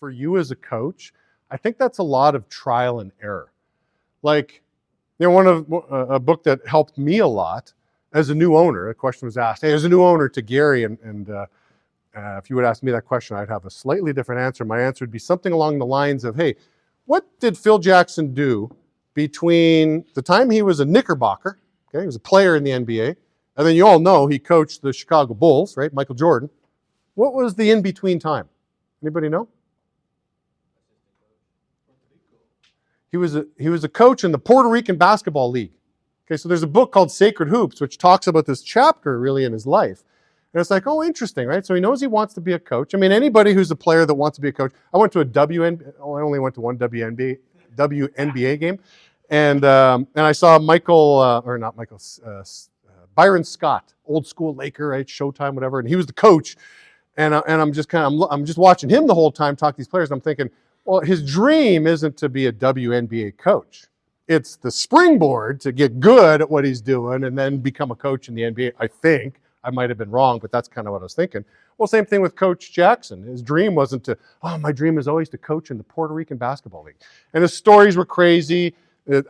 for you as a coach, I think that's a lot of trial and error. Like, a book that helped me a lot as a new owner, a question was asked, hey, as a new owner to Gary, and if you would ask me that question, I'd have a slightly different answer. My answer would be something along the lines of, hey, what did Phil Jackson do between the time he was a Knickerbocker, okay, he was a player in the NBA, and then you all know he coached the Chicago Bulls, right, Michael Jordan. What was the in-between time? Anybody know? He was a coach in the Puerto Rican Basketball League. Okay, so there's a book called Sacred Hoops, which talks about this chapter really in his life. And it's like, oh, interesting, right? So he knows he wants to be a coach. I mean, anybody who's a player that wants to be a coach. I went to I only went to one WNBA game. And I saw Byron Scott, old school Laker, right? Showtime, whatever. And he was the coach. And I'm just watching him the whole time talk to these players. And I'm thinking, well, his dream isn't to be a WNBA coach. It's the springboard to get good at what he's doing and then become a coach in the NBA, I think. I might have been wrong, but that's kind of what I was thinking. Well, same thing with Coach Jackson. His dream wasn't to, my dream is always to coach in the Puerto Rican Basketball League. And his stories were crazy.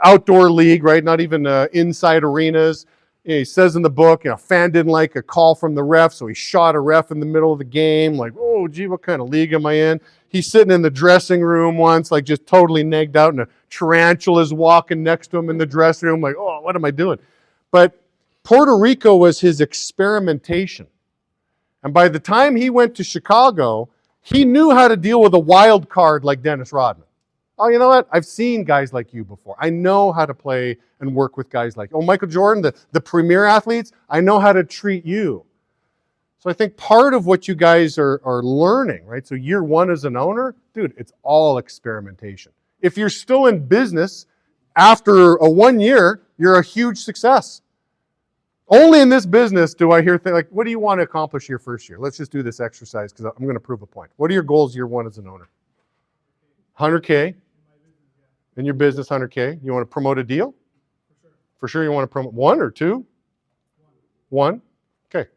Outdoor league, right? Not even inside arenas. He says in the book, a fan didn't like a call from the ref, so he shot a ref in the middle of the game. Like, oh, gee, what kind of league am I in? He's sitting in the dressing room once, like just totally negged out, and a tarantula is walking next to him in the dressing room. Like, oh, what am I doing? But Puerto Rico was his experimentation. And by the time he went to Chicago, he knew how to deal with a wild card like Dennis Rodman. Oh, you know what? I've seen guys like you before. I know how to play and work with guys like, Michael Jordan, the premier athletes, I know how to treat you. So I think part of what you guys are learning, right? So year one as an owner, dude, it's all experimentation. If you're still in business after a 1 year, you're a huge success. Only in this business do I hear things like, what do you want to accomplish your first year? Let's just do this exercise because I'm going to prove a point. What are your goals year one as an owner? 100K? In your business, 100K. You want to promote a deal? For sure you want to promote one or two? One? Okay.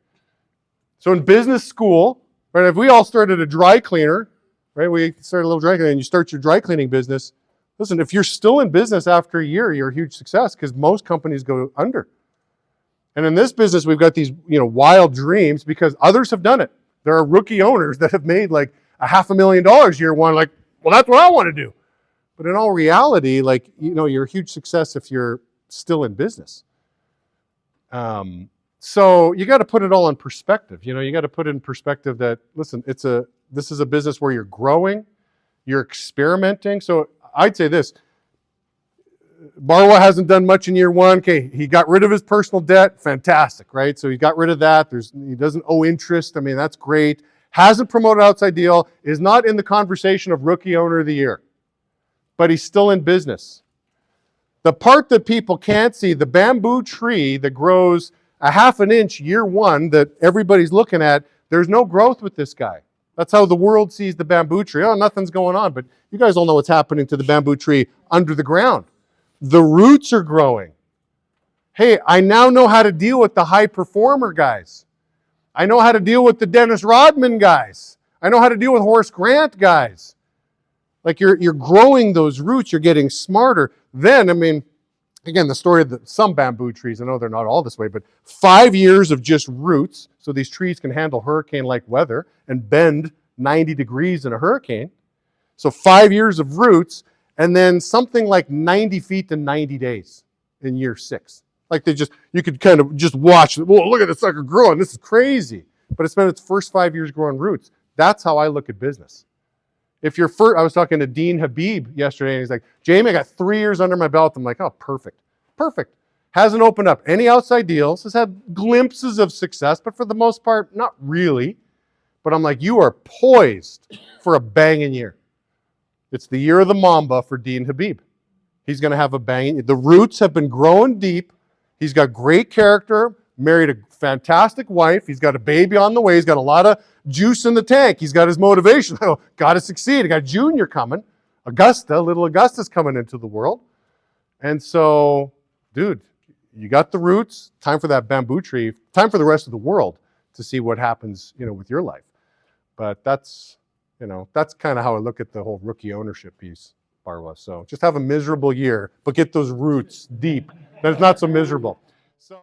So in business school, right, if we all started a dry cleaner, right, we started a little dry cleaner and you start your dry cleaning business, listen, if you're still in business after a year, you're a huge success because most companies go under. And in this business, we've got these, wild dreams because others have done it. There are rookie owners that have made like $500,000 year one, like, well, that's what I want to do. But in all reality, like, you're a huge success if you're still in business. So you got to put it all in perspective. You got to put in perspective that, listen, this is a business where you're growing, you're experimenting. So I'd say this, Barwa hasn't done much in year one. Okay, he got rid of his personal debt. Fantastic, right? So he got rid of that. He doesn't owe interest. I mean, that's great. Hasn't promoted outside deal. Is not in the conversation of rookie owner of the year. But he's still in business. The part that people can't see, the bamboo tree that grows a 1/2 inch year one that everybody's looking at, there's no growth with this guy. That's how the world sees the bamboo tree. Oh, nothing's going on. But you guys all know what's happening to the bamboo tree under the ground. The roots are growing. Hey, I now know how to deal with the high performer guys. I know how to deal with the Dennis Rodman guys. I know how to deal with Horace Grant guys. Like you're growing those roots, you're getting smarter. Then, again, the story of some bamboo trees, I know they're not all this way, but 5 years of just roots, so these trees can handle hurricane-like weather and bend 90 degrees in a hurricane. So 5 years of roots, and then something like 90 feet in 90 days in year 6. Like you could kind of just watch, whoa, look at this sucker growing, this is crazy. But it spent its first 5 years growing roots. That's how I look at business. I was talking to Dean Habib yesterday, and he's like, Jamie, I got 3 years under my belt. I'm like, oh, perfect. Hasn't opened up any outside deals, has had glimpses of success, but for the most part, not really. But I'm like, you are poised for a banging year. It's the year of the Mamba for Dean Habib. He's going to have a banging. The roots have been growing deep. He's got great character, married a fantastic wife. He's got a baby on the way. He's got a lot of juice in the tank. He's got his motivation. Oh, got to succeed. I got Junior coming. Little Augusta's coming into the world. And so, dude, you got the roots. Time for that bamboo tree. Time for the rest of the world to see what happens, with your life. But that's that's kind of how I look at the whole rookie ownership piece, Barwa. So just have a miserable year, but get those roots deep. Then it's not so miserable. So.